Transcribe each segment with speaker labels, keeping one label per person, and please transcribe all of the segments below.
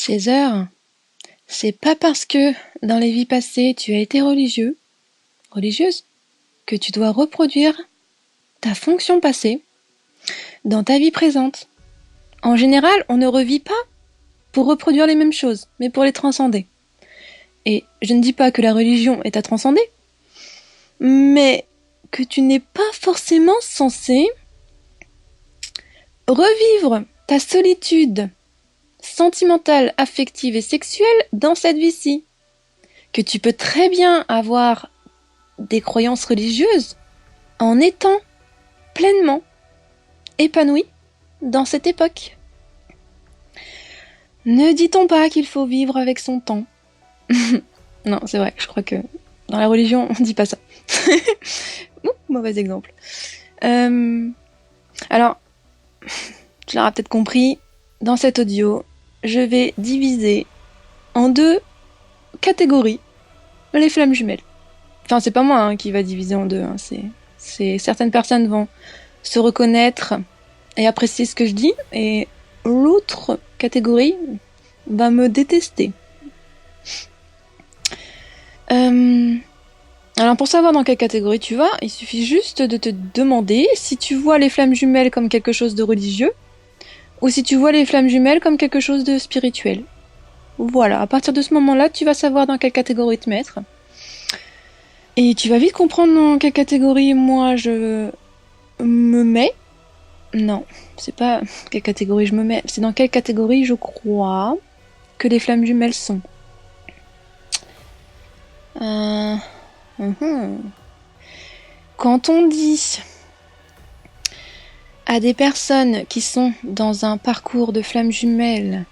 Speaker 1: César, c'est pas parce que dans les vies passées tu as été religieuse, que tu dois reproduire ta fonction passée dans ta vie présente. En général, on ne revit pas pour reproduire les mêmes choses, mais pour les transcender. Et je ne dis pas que la religion est à transcender, mais que tu n'es pas forcément censé revivre ta solitude sentimentale, affective et sexuelle dans cette vie-ci. Que tu peux très bien avoir des croyances religieuses en étant pleinement épanoui dans cette époque. Ne dit-on pas qu'il faut vivre avec son temps? Non, c'est vrai, je crois que dans la religion, on dit pas ça. Mauvais exemple. Alors, tu l'auras peut-être compris, dans cet audio, je vais diviser en 2 catégories les flammes jumelles. Enfin, c'est pas moi qui va diviser en 2, c'est certaines personnes vont se reconnaître et apprécier ce que je dis, et l'autre catégorie va me détester. Alors pour savoir dans quelle catégorie tu vas, il suffit juste de te demander si tu vois les flammes jumelles comme quelque chose de religieux, ou si tu vois les flammes jumelles comme quelque chose de spirituel. Voilà, à partir de ce moment-là, tu vas savoir dans quelle catégorie te mettre. Et tu vas vite comprendre dans quelle catégorie moi je me mets. Non, c'est pas quelle catégorie je me mets, c'est dans quelle catégorie je crois que les flammes jumelles sont. Quand on dit à des personnes qui sont dans un parcours de flammes jumelles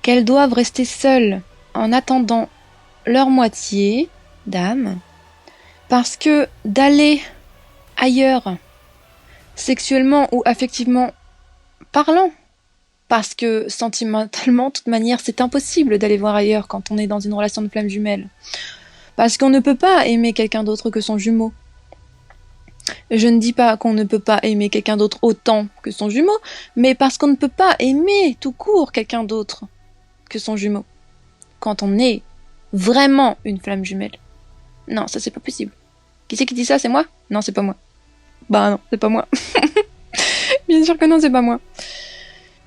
Speaker 1: qu'elles doivent rester seules en attendant leur moitié d'âme, parce que d'aller ailleurs, sexuellement ou affectivement parlant, parce que sentimentalement, de toute manière, c'est impossible d'aller voir ailleurs quand on est dans une relation de flammes jumelles. Parce qu'on ne peut pas aimer quelqu'un d'autre que son jumeau. Je ne dis pas qu'on ne peut pas aimer quelqu'un d'autre autant que son jumeau, mais parce qu'on ne peut pas aimer tout court quelqu'un d'autre que son jumeau. Quand on est vraiment une flamme jumelle. Non, ça c'est pas possible. Qui c'est qui dit ça? C'est moi? Non, c'est pas moi. Bah non, c'est pas moi. Bien sûr que non, c'est pas moi.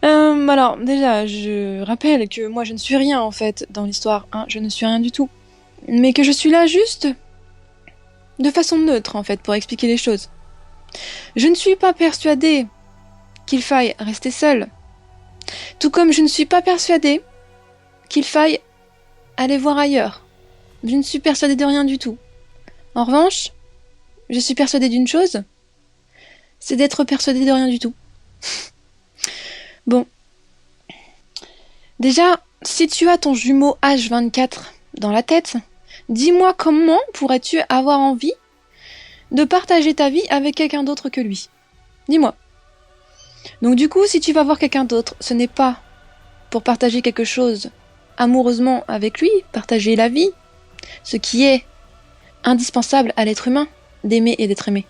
Speaker 1: Alors, déjà, je rappelle que moi je ne suis rien en fait dans l'histoire, je ne suis rien du tout. Mais que je suis là juste de façon neutre en fait pour expliquer les choses. Je ne suis pas persuadée qu'il faille rester seule. Tout comme je ne suis pas persuadée qu'il faille aller voir ailleurs. Je ne suis persuadée de rien du tout. En revanche, je suis persuadée d'une chose, c'est d'être persuadée de rien du tout. Bon. Déjà, si tu as ton jumeau H24 dans la tête, dis-moi comment pourrais-tu avoir envie de partager ta vie avec quelqu'un d'autre que lui? Dis-moi. Donc du coup, si tu vas voir quelqu'un d'autre, ce n'est pas pour partager quelque chose amoureusement avec lui, partager la vie, ce qui est indispensable à l'être humain, d'aimer et d'être aimé.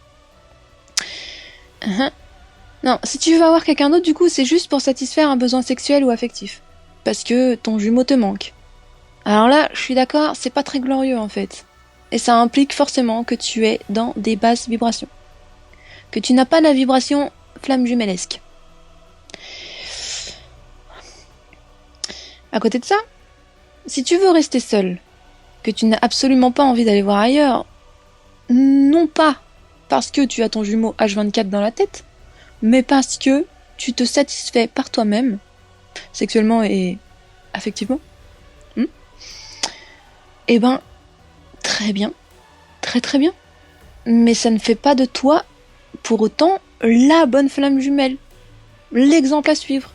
Speaker 1: Non, si tu vas voir quelqu'un d'autre, du coup, c'est juste pour satisfaire un besoin sexuel ou affectif. Parce que ton jumeau te manque. Alors là, je suis d'accord, c'est pas très glorieux en fait. Et ça implique forcément que tu es dans des basses vibrations. Que tu n'as pas la vibration flamme jumelesque. À côté de ça, si tu veux rester seul, que tu n'as absolument pas envie d'aller voir ailleurs, non pas parce que tu as ton jumeau H24 dans la tête, mais parce que tu te satisfais par toi-même, sexuellement et affectivement, eh ben, très bien, très très bien. Mais ça ne fait pas de toi, pour autant, la bonne flamme jumelle, l'exemple à suivre.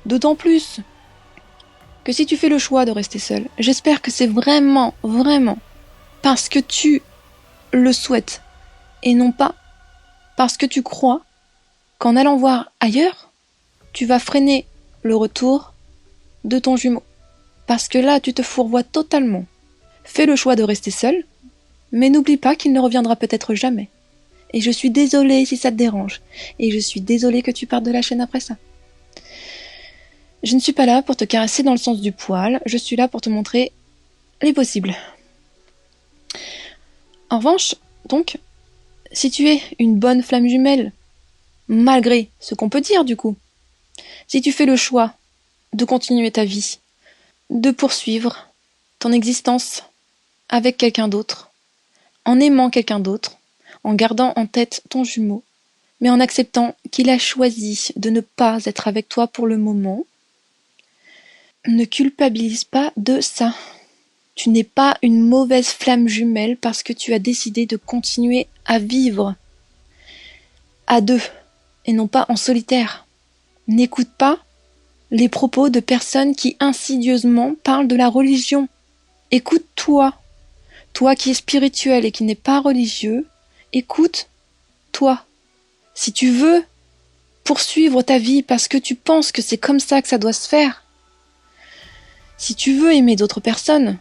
Speaker 1: D'autant plus que si tu fais le choix de rester seul, j'espère que c'est vraiment, vraiment parce que tu le souhaites, et non pas parce que tu crois qu'en allant voir ailleurs, tu vas freiner le retour de ton jumeau. Parce que là, tu te fourvoies totalement. Fais le choix de rester seul, mais n'oublie pas qu'il ne reviendra peut-être jamais. Et je suis désolée si ça te dérange. Et je suis désolée que tu partes de la chaîne après ça. Je ne suis pas là pour te caresser dans le sens du poil, je suis là pour te montrer les possibles. En revanche, donc, si tu es une bonne flamme jumelle, malgré ce qu'on peut dire du coup, si tu fais le choix de continuer ta vie, de poursuivre ton existence avec quelqu'un d'autre, en aimant quelqu'un d'autre, en gardant en tête ton jumeau, mais en acceptant qu'il a choisi de ne pas être avec toi pour le moment, ne culpabilise pas de ça. Tu n'es pas une mauvaise flamme jumelle parce que tu as décidé de continuer à vivre à deux et non pas en solitaire. N'écoute pas les propos de personnes qui insidieusement parlent de la religion. Écoute-toi. Toi qui es spirituel et qui n'es pas religieux, écoute-toi. Si tu veux poursuivre ta vie parce que tu penses que c'est comme ça que ça doit se faire, si tu veux aimer d'autres personnes,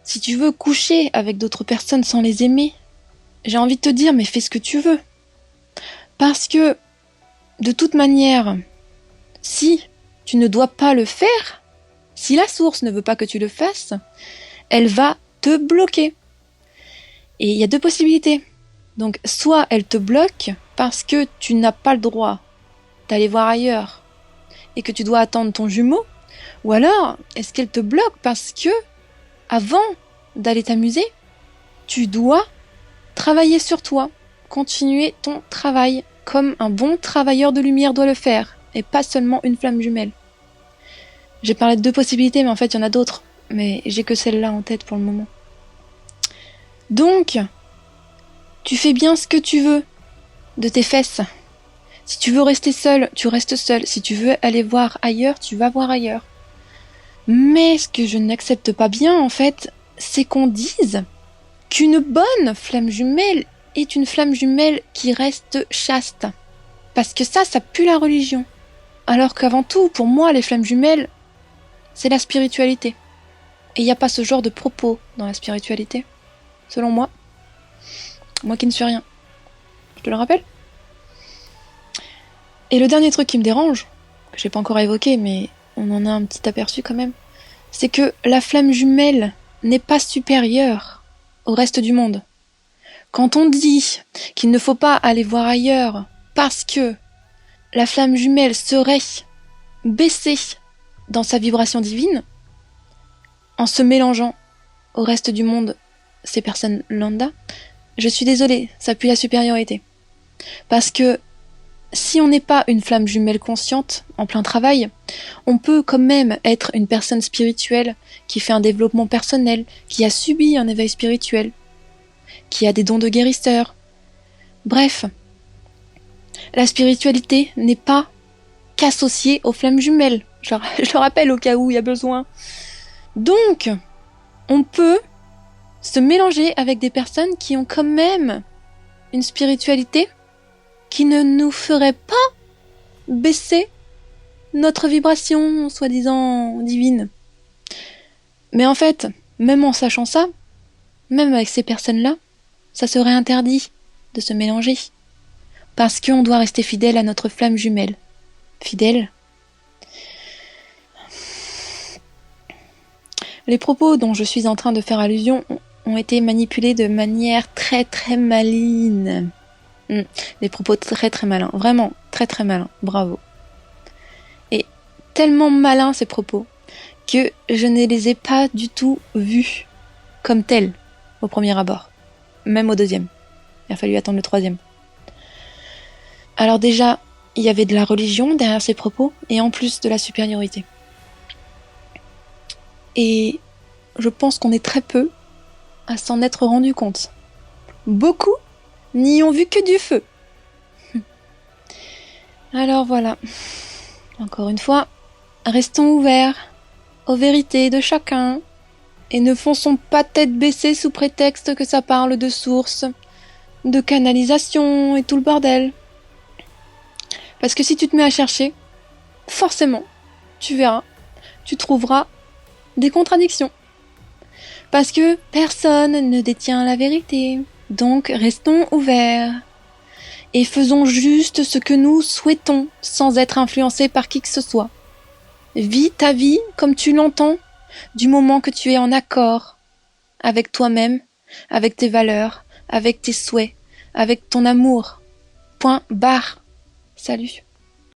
Speaker 1: si tu veux coucher avec d'autres personnes sans les aimer, j'ai envie de te dire, mais fais ce que tu veux. Parce que, de toute manière, si tu ne dois pas le faire, si la source ne veut pas que tu le fasses, elle va te bloquer. Et il y a deux possibilités. Donc, soit elle te bloque parce que tu n'as pas le droit d'aller voir ailleurs et que tu dois attendre ton jumeau, ou alors, est-ce qu'elle te bloque parce que, avant d'aller t'amuser, tu dois travailler sur toi, continuer ton travail, comme un bon travailleur de lumière doit le faire, et pas seulement une flamme jumelle. J'ai parlé de deux possibilités, mais en fait, il y en a d'autres, mais j'ai que celle-là en tête pour le moment. Donc, tu fais bien ce que tu veux de tes fesses. Si tu veux rester seul, tu restes seul. Si tu veux aller voir ailleurs, tu vas voir ailleurs. Mais ce que je n'accepte pas bien, en fait, c'est qu'on dise qu'une bonne flamme jumelle est une flamme jumelle qui reste chaste. Parce que ça pue la religion. Alors qu'avant tout, pour moi, les flammes jumelles, c'est la spiritualité. Et il n'y a pas ce genre de propos dans la spiritualité, selon moi. Moi qui ne suis rien. Je te le rappelle. Et le dernier truc qui me dérange, que j'ai pas encore évoqué, mais on en a un petit aperçu quand même, c'est que la flamme jumelle n'est pas supérieure au reste du monde. Quand on dit qu'il ne faut pas aller voir ailleurs parce que la flamme jumelle serait baissée dans sa vibration divine, en se mélangeant au reste du monde, ces personnes lambda, je suis désolée, ça pue la supériorité. Parce que si on n'est pas une flamme jumelle consciente, en plein travail, on peut quand même être une personne spirituelle qui fait un développement personnel, qui a subi un éveil spirituel, qui a des dons de guérisseur. Bref, la spiritualité n'est pas qu'associée aux flammes jumelles. Je le rappelle au cas où il y a besoin. Donc, on peut se mélanger avec des personnes qui ont quand même une spiritualité qui ne nous ferait pas baisser notre vibration, soi-disant divine. Mais en fait, même en sachant ça, même avec ces personnes-là, ça serait interdit de se mélanger. Parce qu'on doit rester fidèle à notre flamme jumelle. Fidèle. Les propos dont je suis en train de faire allusion ont été manipulés de manière très très maligne. Des propos très très malins. Vraiment, très très malins. Bravo. Et tellement malins ces propos que je ne les ai pas du tout vus comme tels au premier abord. Même au deuxième. Il a fallu attendre le troisième. Alors déjà, il y avait de la religion derrière ces propos et en plus de la supériorité. Et je pense qu'on est très peu à s'en être rendu compte. Beaucoup n'y ont vu que du feu. Alors voilà. Encore une fois, restons ouverts aux vérités de chacun et ne fonçons pas tête baissée sous prétexte que ça parle de sources, de canalisation et tout le bordel. Parce que si tu te mets à chercher, forcément, tu verras, tu trouveras des contradictions. Parce que personne ne détient la vérité. Donc, restons ouverts. et faisons juste ce que nous souhaitons sans être influencés par qui que ce soit. Vis ta vie comme tu l'entends, du moment que tu es en accord avec toi-même, avec tes valeurs, avec tes souhaits, avec ton amour. Point barre. Salut.